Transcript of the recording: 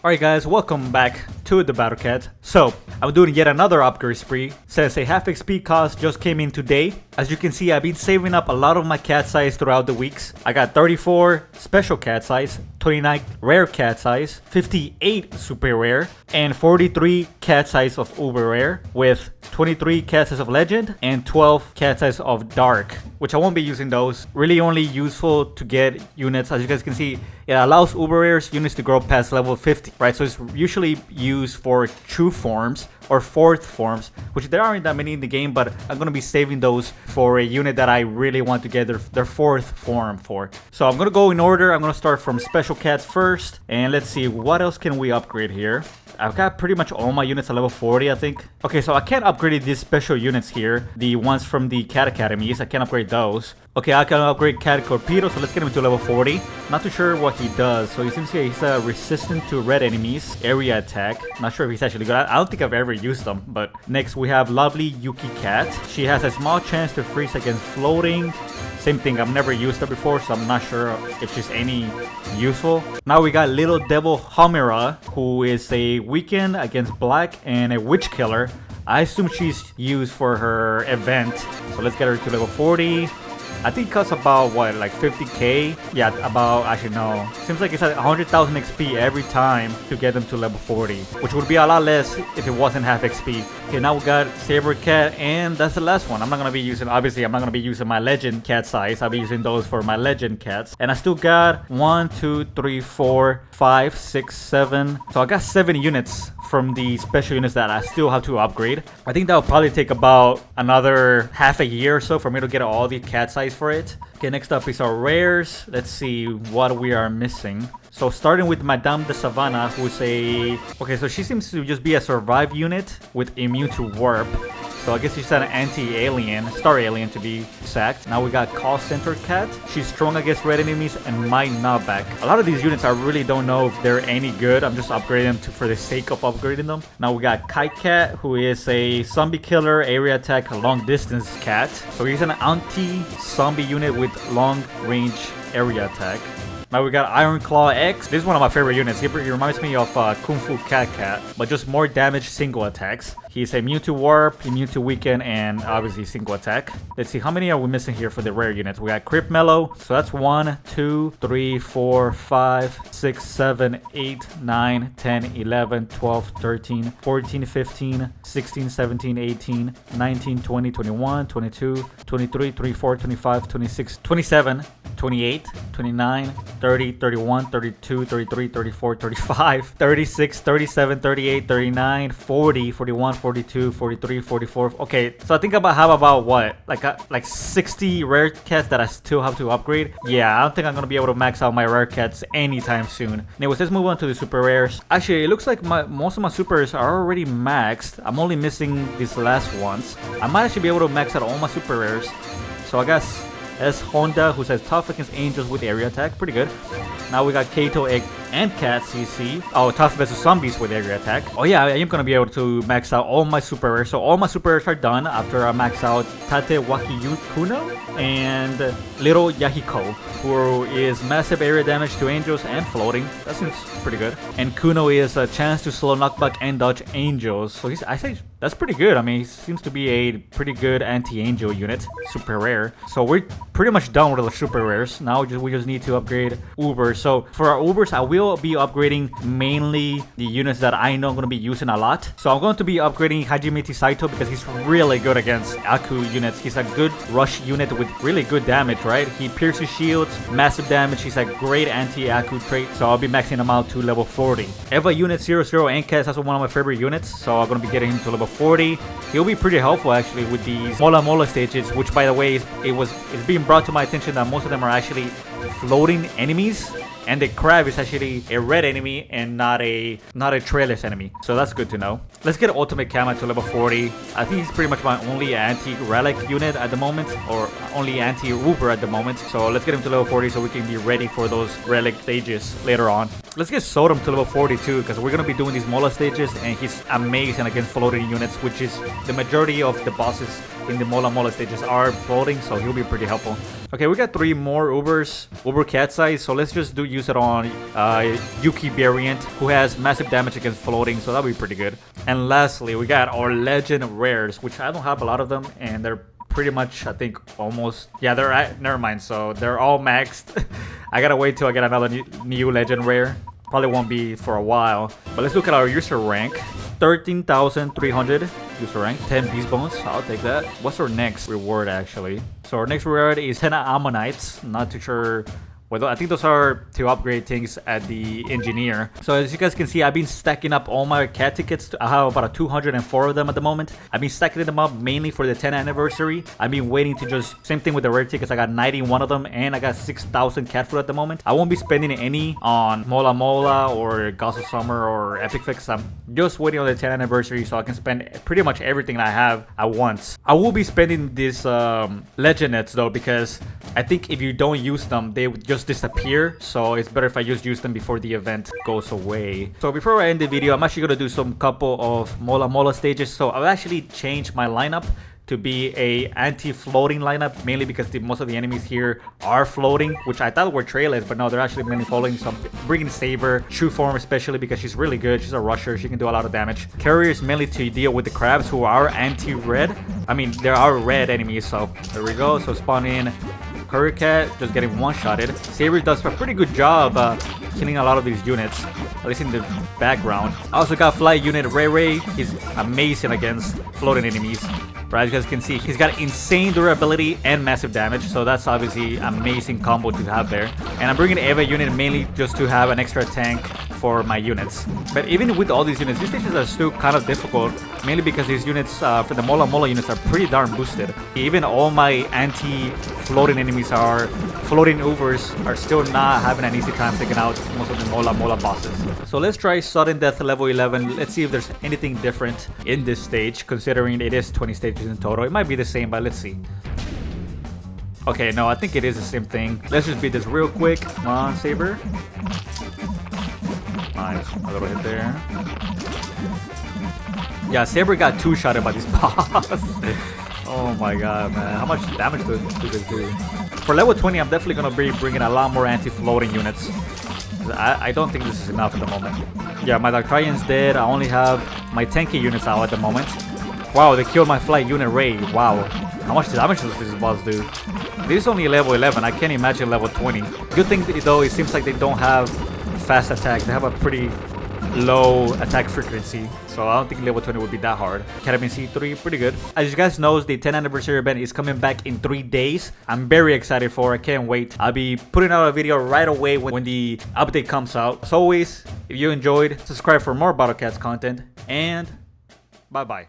Alright guys, welcome back to the Battle Cat. So, I'm doing yet another upgrade spree since a half XP cost just came in today. As you can see, I've been saving up a lot of my cat size throughout the weeks. I got 34 special cat size, 29 rare cat size, 58 super rare, and 43 cat size of uber rare, with 23 cat size of legend and 12 cat size of dark, which I won't be using those. Really only useful to get units. As you guys can see, it allows uber rares units to grow past level 50, right? So it's usually used for true forms or fourth forms, which there aren't that many in the game, but I'm gonna be saving those for a unit that I really want to get their fourth form for. So I'm gonna go in order. I'm gonna start from special cats first, and let's see what else can we upgrade here. I've got pretty much all my units at level 40, I think. Okay, so I can't upgrade these special units here, the ones from the cat academies. I can't upgrade those. Okay, I can upgrade Cat Torpedo, so let's get him to level 40. Not too sure what he does. So he seems like he's resistant to red enemies, area attack. Not sure if he's actually good. I don't think I've ever used them. But next we have Lovely Yuki Cat. She has a small chance to freeze against floating. Same thing, I've never used her before, so I'm not sure if she's any useful. Now we got Little Devil Homura, who is a weaken against black and a witch killer. I assume she's used for her event. So let's get her to level 40. I think it costs about, what, like 50k? Yeah, about, actually no. Seems like it's at 100,000 XP every time to get them to level 40, which would be a lot less if it wasn't half XP. Okay, now we got Saber Cat, and that's the last one. I'm not going to be using, obviously, I'm not going to be using my legend cat size. I'll be using those for my legend cats. And I still got 1, 2, 3, 4, 5, 6, 7. So I got 7 units from the special units that I still have to upgrade. I think that'll probably take about another half a year or so for me to get all the cat size for it. Okay, next up is our rares. Let's see what we are missing. So starting with Madame de Savannah, who's a... Okay, so she seems to just be a survive unit with immune to warp. So I guess she's an anti-alien, star alien to be exact. Now we got Call Center Cat. She's strong against red enemies and might knockback. A lot of these units I really don't know if they're any good. I'm just upgrading them for the sake of upgrading them. Now we got Kite Cat, who is a zombie killer, area attack, long distance cat. So he's an anti-zombie unit with long range area attack. Now we got Iron Claw X. This is one of my favorite units. He reminds me of Kung Fu Cat Cat, but just more damage single attacks. He's immune to warp, immune to weaken, and obviously single attack. Let's see, how many are we missing here for the rare units? We got Crypt Mellow. So that's 1, 2, 3, 4, 5, 6, 7, 8, 9, 10, 11, 12, 13, 14, 15, 16, 17, 18, 19, 20, 21, 22, 23, 24, 25, 26, 27, 28, 29, 30, 31, 32, 33, 34, 35, 36, 37, 38, 39, 40, 41, 42, 43, 44. Okay, so I think I have about what? Like 60 rare cats that I still have to upgrade. Yeah, I don't think I'm going to be able to max out my rare cats anytime soon. Anyways, let's move on to the super rares. Actually, it looks like most of my supers are already maxed. I'm only missing these last ones. I might actually be able to max out all my super rares. So I guess S. Honda, who says tough against angels with area attack. Pretty good. Now we got Kato, Egg, and Cat CC. Oh, tough versus zombies with area attack. Oh yeah, I am going to be able to max out all my super rares. So all my super rares are done after I max out Tate Wakiyu Kuno and Little Yahiko, who is massive area damage to angels and floating. That seems pretty good. And Kuno is a chance to slow knockback and dodge angels. So I say that's pretty good. I mean, he seems to be a pretty good anti-angel unit. Super rare. So we're pretty much done with the super rares. Now we just need to upgrade Ubers. So for our Ubers, I will be upgrading mainly the units that I know I'm going to be using a lot. So I'm going to be upgrading Hajime Saito because he's really good against Aku units. He's a good rush unit with really good damage, right? He pierces shields, massive damage. He's a great anti-Aku trait. So I'll be maxing him out to level 40. Eva unit 00 Ankas, that's one of my favorite units. So I'm going to be getting him to level 40. He'll be pretty helpful actually with these Mola Mola stages, which by the way, it's being brought to my attention that most of them are actually floating enemies. And the crab is actually a red enemy and not a trailless enemy. So that's good to know. Let's get Ultimate Kama to level 40. I think he's pretty much my only anti-relic unit at the moment, or only anti-Uber at the moment. So let's get him to level 40 so we can be ready for those relic stages later on. Let's get Sodom to level 42 because we're going to be doing these Mola stages and he's amazing against floating units, which is the majority of the bosses in the Mola Mola stages are floating, so he'll be pretty helpful. Okay, we got 3 more Ubers, Uber cat size, so let's just use it on Yuki variant, who has massive damage against floating, so that'll be pretty good. And lastly, we got our legend rares, which I don't have a lot of them, and they're pretty much, I think, almost, yeah, they're at, never mind, so they're all maxed. I gotta wait till I get another new legend rare. Probably won't be for a while, but let's look at our user rank. 13,300 user rank, 10 beast bones, I'll take that. What's our next reward actually? So our next reward is 10 ammonites. Not too sure. Well, I think those are to upgrade things at the engineer. So as you guys can see, I've been stacking up all my cat tickets. I have about 204 of them at the moment. I've been stacking them up mainly for the 10th anniversary. I've been waiting to just, same thing with the rare tickets. I got 91 of them and I got 6,000 cat food at the moment. I won't be spending any on Mola Mola or Gods of Summer or Epic Fix. I'm just waiting on the 10th anniversary so I can spend pretty much everything that I have at once. I will be spending these legend nets though, because I think if you don't use them, they would just disappear, so it's better if I just use them before the event goes away. So before I end the video, I'm actually going to do some couple of Mola Mola stages. So I've actually changed my lineup to be a anti-floating lineup, mainly because most of the enemies here are floating, which I thought were trailers, but no, they're actually mainly floating. So I'm bringing Saber, True Form especially because she's really good. She's a rusher, she can do a lot of damage. Carrier is mainly to deal with the crabs who are anti-red. I mean, there are red enemies, so there we go. So spawn in Courier Cat, just getting one-shotted. Saber does a pretty good job killing a lot of these units, at least in the background. I also got Fly Unit Ray Ray. He's amazing against floating enemies. Right, as you guys can see, he's got insane durability and massive damage, so that's obviously amazing combo to have there. And I'm bringing Eva unit mainly just to have an extra tank for my units. But even with all these units, these stages are still kind of difficult, mainly because these units for the Mola Mola units are pretty darn boosted. Even all my anti-floating enemies are floating overs are still not having an easy time taking out most of the Mola Mola bosses. So let's try sudden death level 11. Let's see if there's anything different in this stage, considering it is 20 stages in total. It might be the same, but let's see. Okay, no, I think it is the same thing. Let's just beat this real quick. Come on, Saber. Nice, a little hit there. Yeah, Saber got two-shotted by this boss. Oh my god, man. How much damage does this do? For level 20, I'm definitely going to be bringing a lot more anti-floating units. I don't think this is enough at the moment. Yeah, my Darktrian's dead. I only have my tanky units out at the moment. Wow, they killed my Flight Unit Ray. Wow. How much damage does this boss do? This is only level 11. I can't imagine level 20. Good thing though, it seems like they don't have fast attack. They have a pretty low attack frequency, so I don't think level 20 would be that hard. Ketamine C3, pretty good. As you guys know, the 10th anniversary event is coming back in 3 days. I'm very excited for it. I can't wait. I'll be putting out a video right away when the update comes out. As always, if you enjoyed, subscribe for more BattleCats content, and bye-bye.